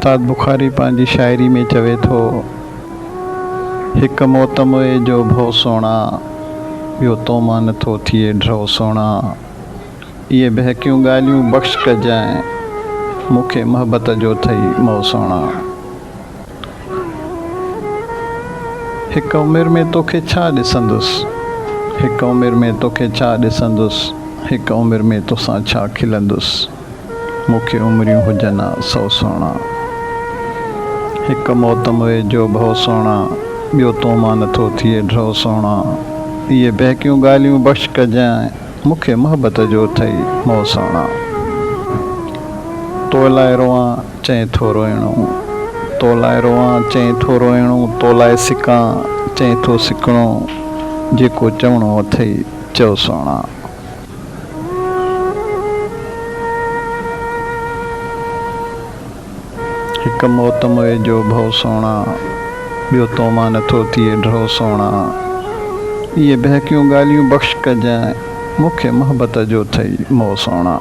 उस्ताद बुखारी पंहिंजी शाइरी में चवे थो, हिकु मौत मोए जो भउ सोणा, ॿियो तो मां नथो थिए ड्रओ सोणा। इहे बहकियूं ॻाल्हियूं बख़्श कजांइ, मूंखे मोहबत जो अथई मौ सोणा। हिकु उमिरि में तोखे छा ॾिसंदुसि, हिकु उमिरि में तोखे छा ॾिसंदुसि, हिकु उमिरि में तोसां छा खिलंदुसि, मूंखे उमिरियूं हुजनि हा 100 सोणा। हिकु मौत मोए जो भउ सोणा, ॿियो तो मां नथो थिए ड्रओ सोणा। इहे बहकियूं ॻाल्हियूं बख़्श कजांइ, मूंखे मोहबत जो अथई मौ सोणा। तो लाइ रोआं चए थो रोइणो, तो लाइ रोआं चए थो रोइणो, तो लाइ सिकां चए थो सिकणो, जेको चवणो अथई चओ सोणा। हिकु मौत मोए जो भउ सोणा, ॿियो तो मां नथो थिए ड्रओ सोणा। इहे बहकियूं ॻाल्हियूं बख़्श कजांइ, मूंखे मोहबत जो अथई मौ सोणा।